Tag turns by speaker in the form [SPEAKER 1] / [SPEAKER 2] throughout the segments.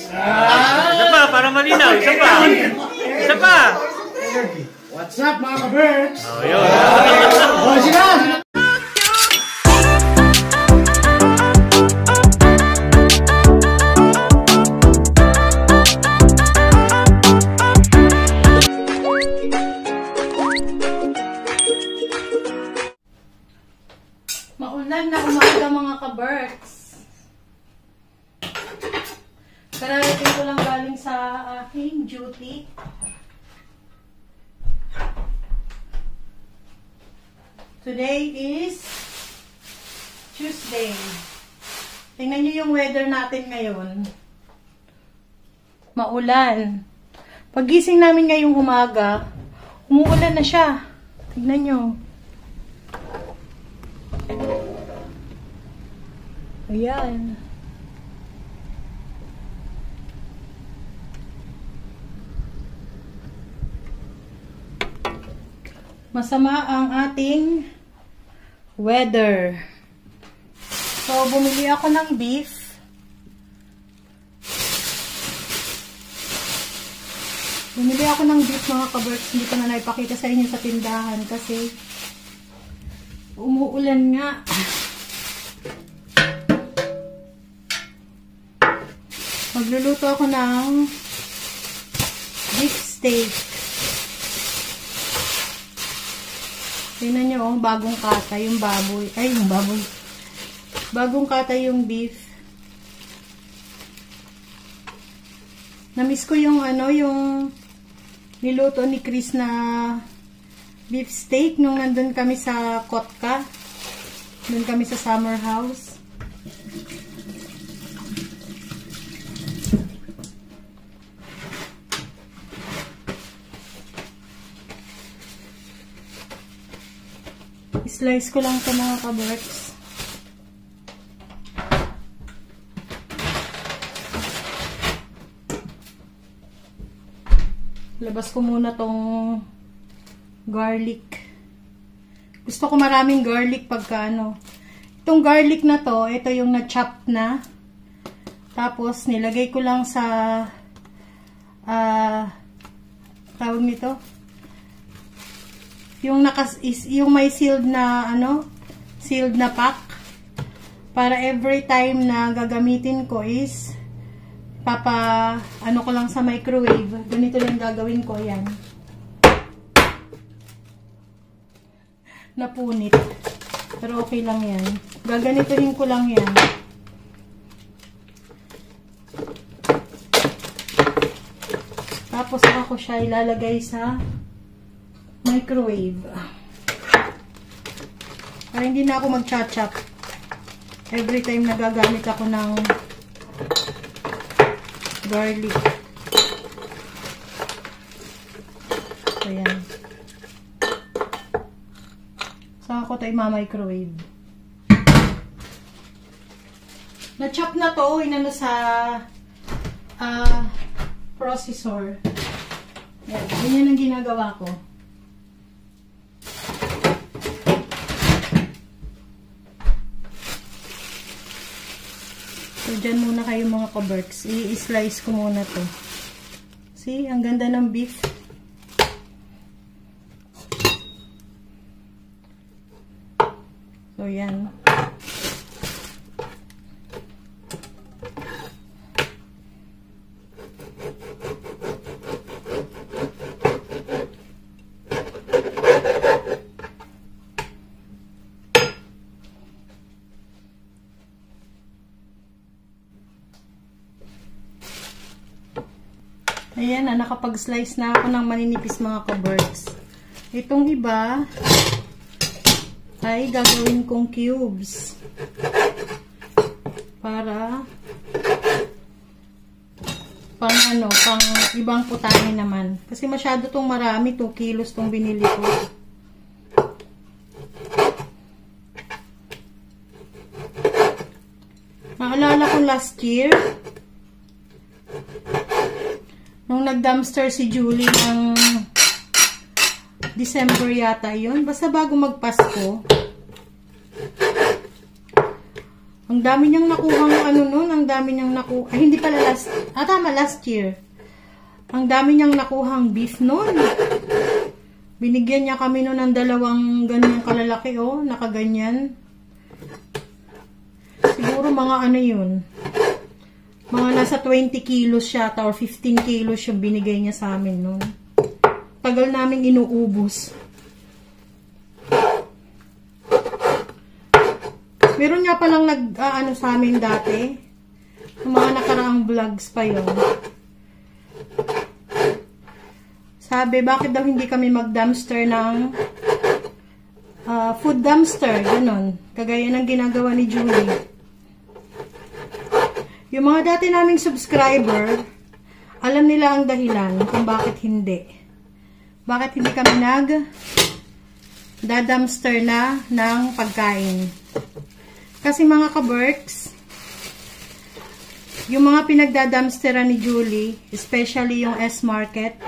[SPEAKER 1] Isa pa, para malinaw. Isa pa. Isa pa.
[SPEAKER 2] What's up, mga ka-birds?
[SPEAKER 1] Oh, yun.
[SPEAKER 2] Oh, sila!
[SPEAKER 3] Maulan na umaga mga ka-birds. Kararating ko lang galing sa aking duty. Today is Tuesday. Tingnan nyo yung weather natin ngayon. Maulan. Paggising namin ngayong umaga, umuulan na siya. Tingnan nyo. Ayan. Masama ang ating weather. So, bumili ako ng beef. Bumili ako ng beef mga ka-birds. Hindi ko na naipakita sa inyo sa tindahan kasi umuulan nga. Magluluto ako ng beef steak. Tingnan nyo, oh, bagong kata yung baboy. Ay, yung baboy. Bagong kata yung beef. Namiss ko yung ano, yung niluto ni Chris na beef steak nung nandun kami sa Kotka. Nandun kami sa summer house. Slice ko lang ito mga ka-birds. Labas ko muna tong garlic. Gusto ko maraming garlic pagka ano. Itong garlic na to, ito yung na-chop na. Tapos nilagay ko lang sa tawag nito. Yung yung may sealed na ano, sealed na pack para every time na gagamitin ko is ano ko lang sa microwave. Ganito lang gagawin ko, yan. Napunit. Pero okay lang yan. Gaganituhin ko lang yan. Tapos ako siya ilalagay sa microwave. Para hindi na ako mag-chop-chop. Every time nagagamit ako ng garlic. Ayan. Saka ko ito i-microwave. Na-chop na to, inano sa processor. Yan. Ganyan ang ginagawa ko. So, dyan muna kayo mga ka-birds. I-slice ko muna to. See? Ang ganda ng beef. So, yan. Ayan na, nakapag-slice na ako ng maninipis mga ka-birds. Itong iba ay gagawin kong cubes. Para pang ano, pang ibang putahe naman. Kasi masyado tong marami, 2 kilos tong binili ko. Naalala ko last year, nung nag-dumpster si Julie ng December yata yun. Basta bago magpasko. Ang dami niyang nakuhang ano nun, ang dami niyang nakuha, ay hindi pala last year. Ang dami niyang nakuhang beef nun. Binigyan niya kami nun ng 2 ganyang kalalaki, oh, nakaganyan. Siguro mga ano yun, mga nasa 20 kilos siya, or 15 kilos yung binigay niya sa amin nun. Tagal naming inuubos. Meron nga palang nag-ano sa amin dati. Yung mga nakaraang vlogs pa yun. Sabi, bakit daw hindi kami mag-dumpster ng food dumpster, ganon. Kagaya ng ginagawa ni Julie. Yung mga dati naming subscriber, alam nila ang dahilan kung bakit hindi. Bakit hindi kami nag-dumpster na ng pagkain. Kasi mga ka-Berks, yung mga pinagda-dumpsteran ni Julie, especially yung S-Market,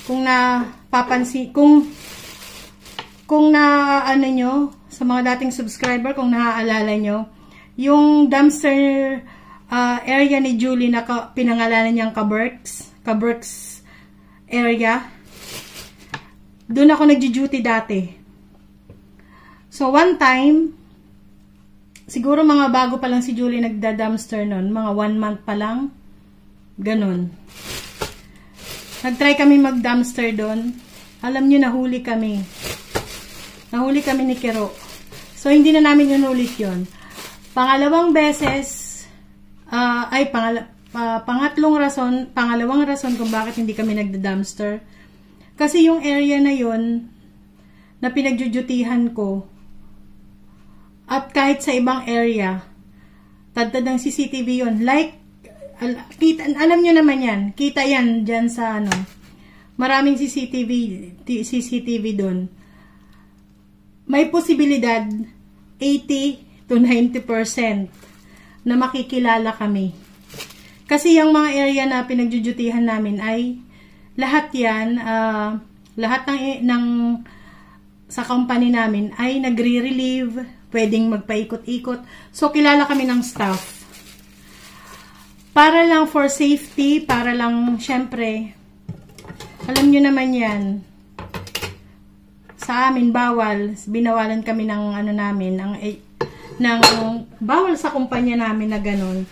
[SPEAKER 3] kung napapansin, kung na ano nyo, sa mga dating subscriber, kung naaalala nyo, yung dumpster area ni Julie na pinangalanan niyang ka-Berks area, doon ako nagji-duty dati. So one time, siguro mga bago pa lang si Julie nagda-dumpster nun, mga 1 month pa lang, ganun. Nag-try kami mag-dumpster doon. Alam nyo, nahuli kami. Nahuli kami ni Kero. So, hindi na namin inulit yun. Pangalawang rason kung bakit hindi kami nagda-dumpster. Kasi yung area na yun, na pinagjujutihan ko, at kahit sa ibang area, tadtad ng CCTV yun. Like, alam nyo naman yan. Kita yan dyan sa ano. Maraming CCTV doon. May posibilidad 80 to 90% na makikilala kami. Kasi yung mga area na pinagjujutihan namin ay lahat yan, lahat ng sa company namin ay nagre-relieve, pwedeng magpaikot-ikot. So, kilala kami ng staff. Para lang for safety, para lang, syempre, alam nyo naman yan, sa amin, bawal, binawalan kami ng ano namin, ng bawal sa kumpanya namin na ganun.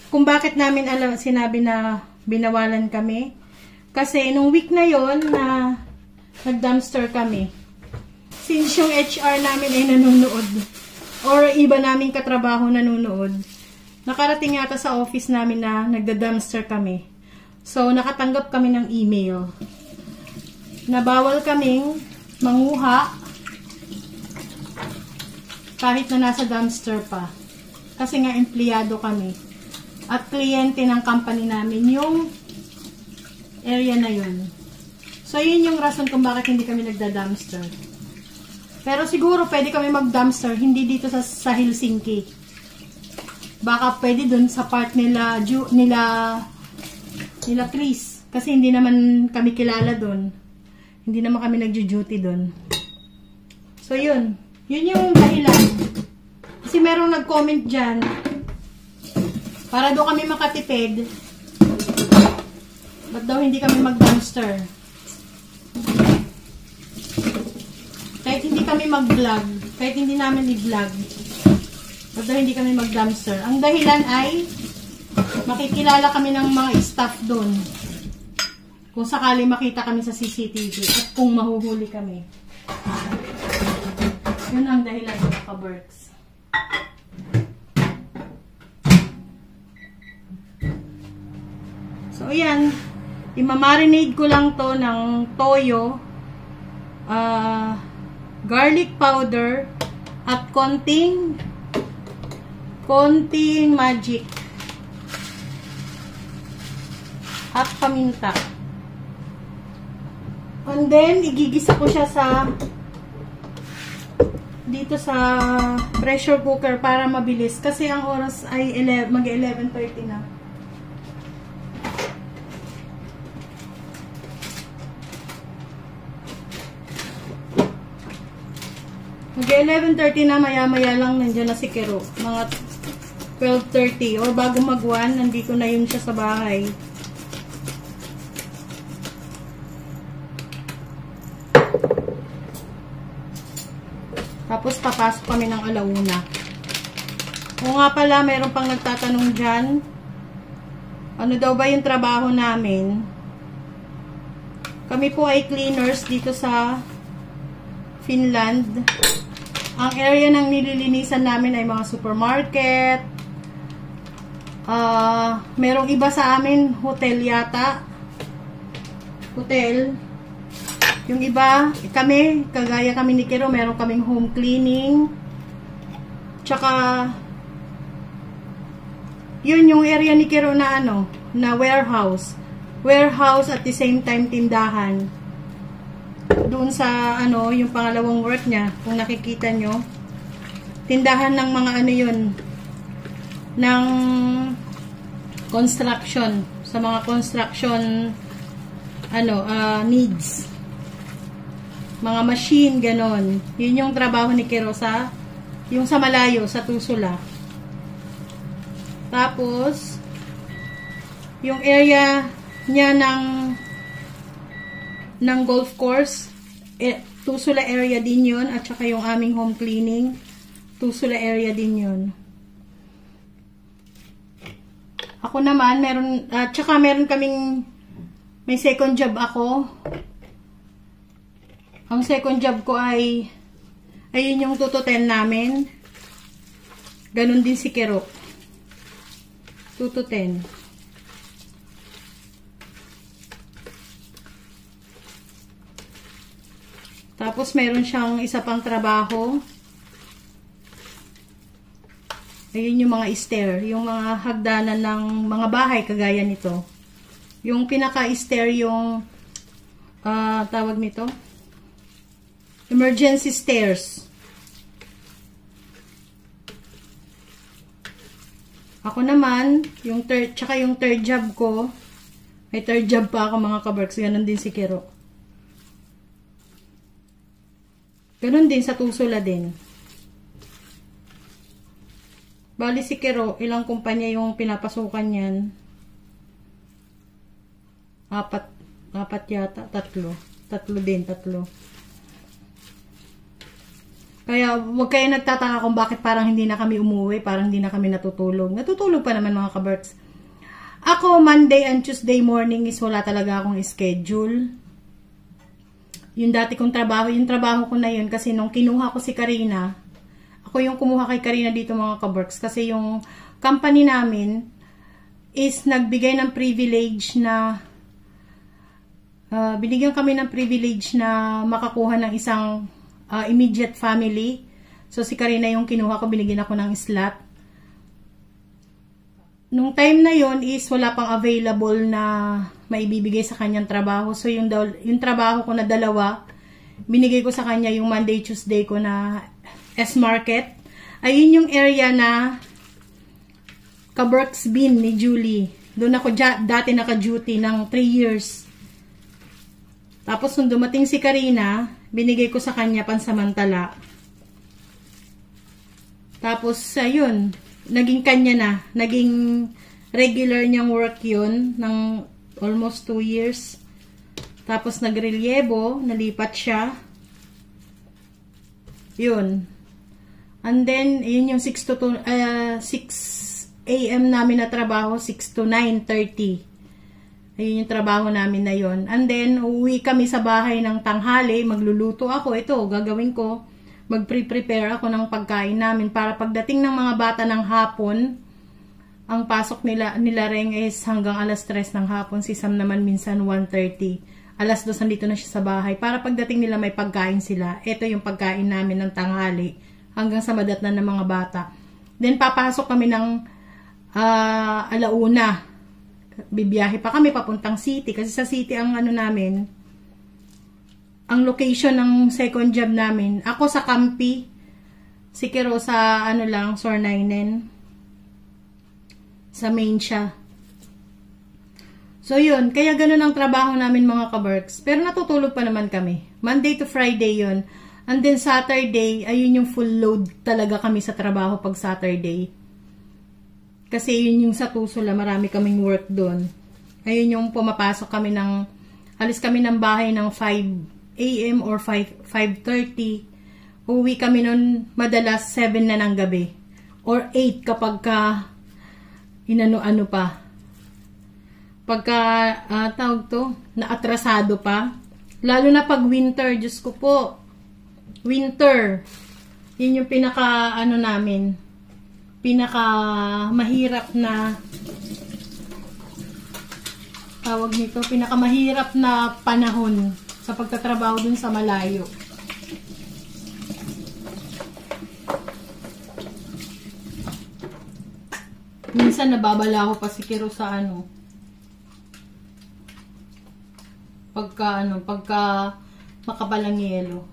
[SPEAKER 3] Kung bakit namin sinabi na binawalan kami, kasi nung week na yon na nag-dumpster kami, since yung HR namin ay nanonood, or iba naming katrabaho nanonood, nakarating yata sa office namin na nagda-dumpster kami. So, nakatanggap kami ng email na bawal kaming manguha kahit na nasa dumpster pa. Kasi nga, empleyado kami. At kliyente ng company namin yung area na yun. So, yun yung rason kung bakit hindi kami nagda-dumpster. Pero siguro, pwede kami mag-dumpster, hindi dito sa Helsinki. Baka pwede dun sa part nila Chris. Kasi hindi naman kami kilala dun. Hindi naman kami nagjo-duty dun. So, yun. Yun yung dahilan. Kasi merong nag-comment dyan. Para doon kami makatipid. Ba't daw hindi kami mag-dumpster? Kahit hindi kami mag-vlog. Kahit hindi namin i-vlog. Ba't daw hindi kami mag-dumpster? Ang dahilan ay makikilala kami ng mga staff doon. Kung sakali makita kami sa CCTV at kung mahuhuli kami. Yun ang dahilan mga ka-Berks. So, ayan. Imamarinate ko lang to ng toyo, garlic powder, at konting magic. At paminta. And then, igigisa ko siya dito sa pressure cooker para mabilis. Kasi ang oras ay mag-11:30 na. Mag-11:30 na, maya-maya lang nandiyan na si Kero. Mga 12:30 or bago mag-1, nandito na yun siya sa bahay. Tapos papasok kami ng 1:00. O nga pala, mayroon pang nagtatanong dyan. Ano daw ba yung trabaho namin? Kami po ay cleaners dito sa Finland. Ang area ng nililinisan namin ay mga supermarket. Merong iba sa amin, hotel yata. Hotel. Yung iba, kami, kagaya kami ni Kero, meron kaming home cleaning. Tsaka, yun yung area ni Kero na ano, na warehouse. Warehouse at the same time tindahan. Doon sa, ano, yung pangalawang work niya, kung nakikita nyo. Tindahan ng mga ano yun, ng construction. Sa mga construction, ano, needs. Mga machine, ganon. Yun yung trabaho ni Kero sa, yung sa malayo, sa Tusula. Tapos, yung area niya ng golf course, Tusula area din yun, at saka yung aming home cleaning, Tusula area din yun. Ako naman, tsaka meron kaming, may second job ako. Ang second job ko ay, ayun yung 2 to 10 namin. Ganon din si Kero. 2 to 10. Tapos, meron siyang isa pang trabaho. Ayun yung mga stair. Yung mga hagdanan ng mga bahay, kagaya nito. Yung pinaka-stair, yung, tawag nito, emergency stairs. Ako naman, yung tsaka yung third job ko, may third job pa ako mga kabarks, ganun din si Kero. Ganun din sa Tusula din. Bali si Kero, ilang kumpanya yung pinapasukan yan? 4 yata, 3 din. Kaya huwag kayo nagtataka kung bakit parang hindi na kami umuwi, parang hindi na kami natutulog. Natutulog pa naman mga kaberts. Ako, Monday and Tuesday morning is wala talaga akong schedule. Yung dati kong trabaho, yung trabaho ko na yun kasi nung kinuha ko si Karina, ako yung kumuha kay Karina dito mga kaberts kasi yung company namin is nagbigay ng privilege na binigyan kami ng privilege na makakuha ng isang immediate family. So, si Karina yung kinuha ko, binigyan ako ng slot. Nung time na yon is wala pang available na maibibigay sa kanyang trabaho. So, yung trabaho ko na 2, binigay ko sa kanya yung Monday, Tuesday ko na S-Market. Ayun yung area na Kaberks Bin ni Julie. Doon ako dati naka-duty ng 3 years. Tapos, nung dumating si Karina, binigay ko sa kanya pansamantala. Tapos, ayun, naging kanya na. Naging regular niyang work yun ng almost 2 years. Tapos, nagrelyebo, nalipat siya. Yun. And then, yun yung 6 a.m. namin na trabaho, 6 to 9:30. Ayun yung trabaho namin na yon. And then, uwi kami sa bahay ng tanghali, magluluto ako. Ito, gagawin ko, magpre-prepare ako ng pagkain namin para pagdating ng mga bata ng hapon, ang pasok nila Reng is hanggang alas 3 ng hapon. Si Sam naman minsan 1:30. Alas 2 nandito na siya sa bahay. Para pagdating nila may pagkain sila. Ito yung pagkain namin ng tanghali hanggang sa madatnan ng mga bata. Then, papasok kami ng 1:00. Bibiyahe pa kami papuntang city kasi sa city ang ano namin, ang location ng second job namin. Ako sa Campi, si Kero sa ano lang, Sornainen, sa main siya. So yun, kaya ganun ang trabaho namin mga kaberks. Pero natutulog pa naman kami. Monday to Friday yun. And then Saturday, ayun yung full load talaga kami sa trabaho pag Saturday. Kasi yun yung sa Tusula, marami kaming work doon. Ayun yung pumapasok kami alis kami ng bahay ng 5 a.m. or 5:30. Uwi kami noon madalas 7 na ng gabi. Or 8 kapag inano-ano pa. Pagka, tawag to, naatrasado pa. Lalo na pag winter, Diyos ko po. Winter. Yun yung namin, mahirap na, tawag nito, mahirap na panahon sa pagtatrabaho dun sa malayo. Minsan nababala ako pa si Kiro sa pagka makabalang yelo.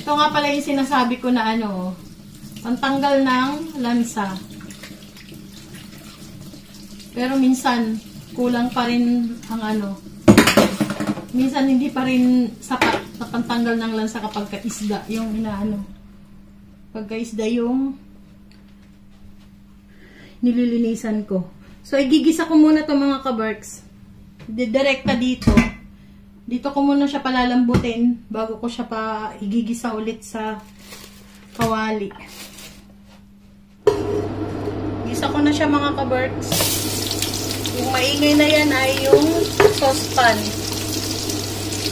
[SPEAKER 3] Ito nga pala yung sinasabi ko na pantanggal ng lansa. Pero minsan kulang pa rin ang minsan hindi pa rin sapat sa pantanggal ng lansa kapag kaisda yung pagka isda yung nililinisan ko. So igigisa ko muna to mga kabarks. Didirekta dito. Dito ko muna siya palalambutin bago ko siya pa igigisa ulit sa kawali. Gisa ko na siya mga kabarks. Yung maingay na yan ay yung saucepan.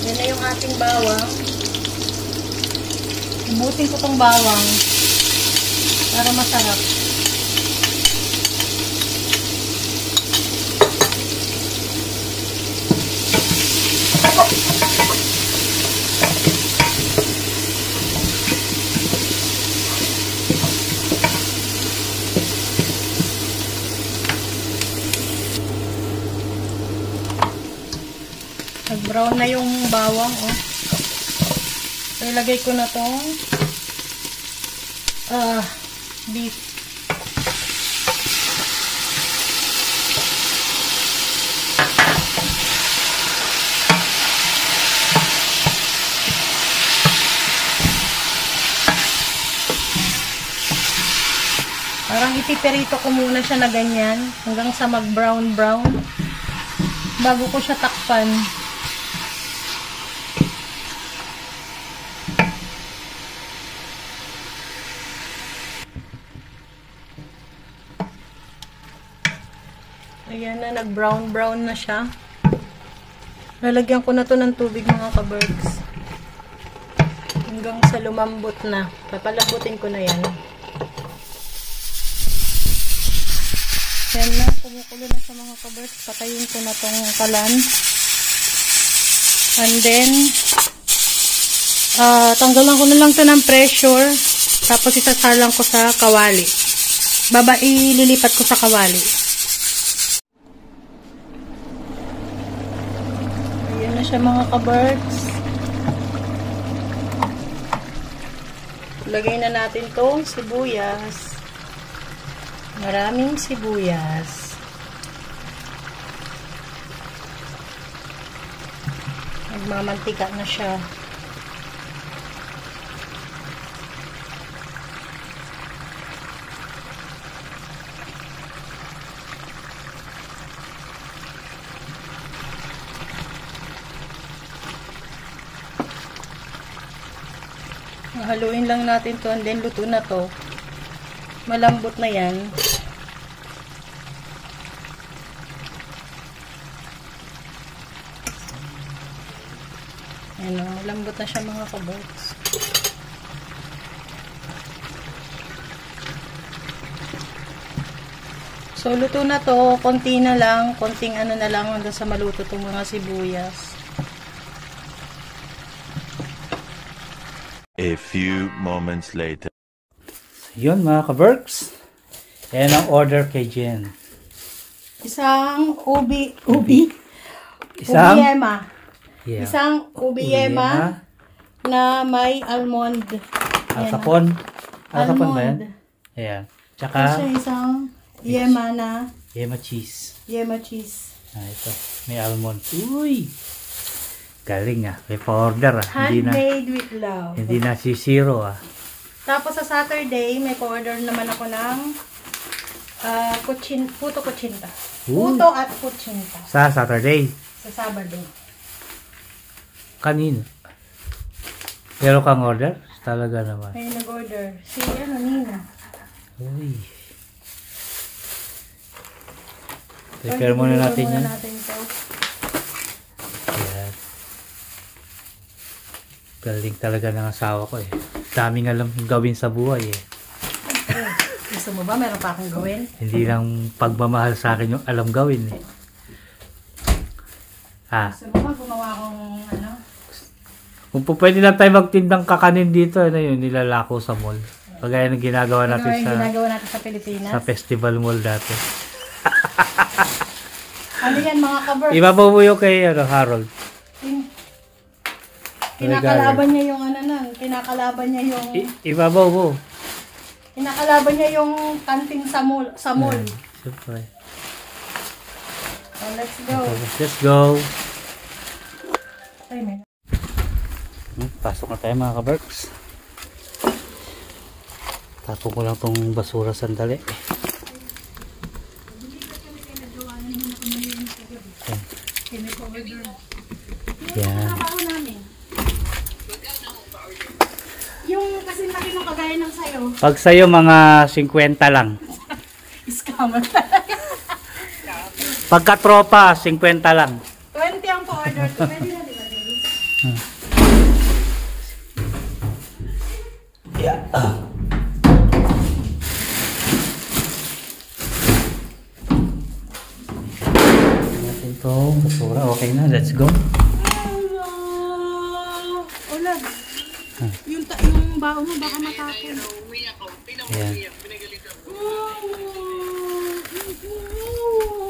[SPEAKER 3] Yan na yung ating bawang. Ibutin ko tong bawang para masarap. Nag-brown na yung bawang, So, ilagay ko na tong beef. Parang ipiperito ko muna siya na ganyan hanggang sa mag-brown bago ko siya takpan. Ayan na, nag-brown na siya. Lalagyan ko na to ng tubig mga kabergs. Hanggang sa lumambot na. Papalambutin ko na yan. Ayan na, kumukulo na sa mga kabergs. Patayin ko na tong kalan. And then, tanggalan ko na lang to ng pressure. Tapos isasalang ko sa kawali. Ililipat ko sa kawali. Siya mga kabergs. Lagay na natin tong sibuyas. Maraming sibuyas. Nagmamantika na siya. Haluin lang natin to and then luto na to. Malambot na yan. Ayan o, malambot na siya mga kabergs. So luto na to, konti na lang, konting na lang hanggang sa maluto tong mga sibuyas.
[SPEAKER 4] A few moments later.
[SPEAKER 1] Yun mga kabergs. Yan ang order kay Jen.
[SPEAKER 3] Isang ubi yema.
[SPEAKER 1] Yeah.
[SPEAKER 3] Isang ubi yema na may almond.
[SPEAKER 1] Alsapon. Alsapon ba yan? Ayan. Tsaka
[SPEAKER 3] isang yema na
[SPEAKER 1] yema cheese.
[SPEAKER 3] Yema cheese.
[SPEAKER 1] Ito. May almond. Uy! Galing ah. May pa-order ah.
[SPEAKER 3] Handmade with love.
[SPEAKER 1] Hindi na si zero ah.
[SPEAKER 3] Tapos sa Saturday, may pa-order naman ako ng puto kutsinta. Puto at kutsinta.
[SPEAKER 1] Sa Saturday.
[SPEAKER 3] Sa Sabado.
[SPEAKER 1] Kanino? Pero kang order? Talaga naman.
[SPEAKER 3] May nag-order. Si Nina.
[SPEAKER 1] Uy. Prepare muna natin yan. Yan. Galing talaga ng asawa ko eh. Daming alam gawin sa buhay eh.
[SPEAKER 3] Gusto mo ba? Meron pa akong gawin?
[SPEAKER 1] Hindi lang pagmamahal sa akin yung alam gawin eh.
[SPEAKER 3] Gusto mo ba gumawa akong ano?
[SPEAKER 1] Kung pwede lang tayo magtindang kakanin dito, ano yun, nilalako sa mall. Kagaya ng ginagawa natin
[SPEAKER 3] sa Pilipinas?
[SPEAKER 1] sa festival mall dati.
[SPEAKER 3] Ano yan mga ka-birds?
[SPEAKER 1] Ibabaw mo yung kay Harold.
[SPEAKER 3] Kinakalaban niya yung ano na, kinakalaban niya yung
[SPEAKER 1] Ibabaw mo.
[SPEAKER 3] kinakalaban niya yung kanting sa mall.
[SPEAKER 1] Siyempre.
[SPEAKER 3] So, let's go.
[SPEAKER 1] Let's go.
[SPEAKER 3] Ay, may.
[SPEAKER 1] Pasok na tayo mga ka-Berks. Tapon ko lang tong basura sandali. Yan.
[SPEAKER 3] Yung kasi laki ng kagaya ng sayo.
[SPEAKER 1] Pag sa'yo mga 50 lang.
[SPEAKER 3] Scammer.
[SPEAKER 1] Pagka tropa, 50 lang.
[SPEAKER 3] 20 ang pa-order. Pwede na, di ba?
[SPEAKER 1] Yeah. Natin itong basura. Okay na, let's go.
[SPEAKER 3] Ulan. Yung baho mo baka matapon.
[SPEAKER 1] Ayan.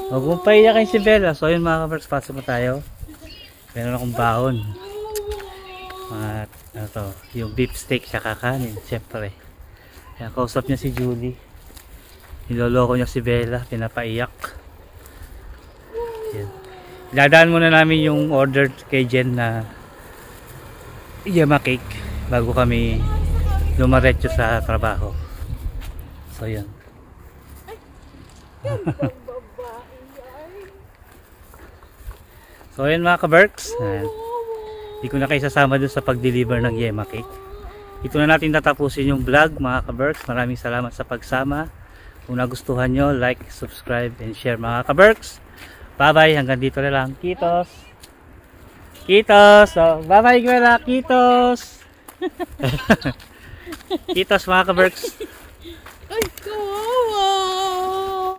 [SPEAKER 1] Huwag mo paiyakin si Bella. So yun mga ka-Berks, pasok na tayo. Meron akong baon. At ano to, yung beef steak siya kakanin, siyempre. Kaya kausap niya si Julie. Niloloko niya si Bella, pinapaiyak. Yan. Dadaan muna namin yung order kay Jen na yama cake bago kami lumaretso sa trabaho. So yun. So yun mga ka-Berks, hindi ko na kayo sasama dun sa pag-deliver ng yema cake. Ito na natin tatapusin yung vlog mga ka-Berks. Maraming salamat sa pagsama. Kung nagustuhan nyo, like, subscribe, and share mga ka-Berks. Bye bye, hanggang dito na lang. Kitos! Kitos! Oh, bye bye Gwela! Kitos! Kitos mga ka-Berks!
[SPEAKER 3] Ay, go!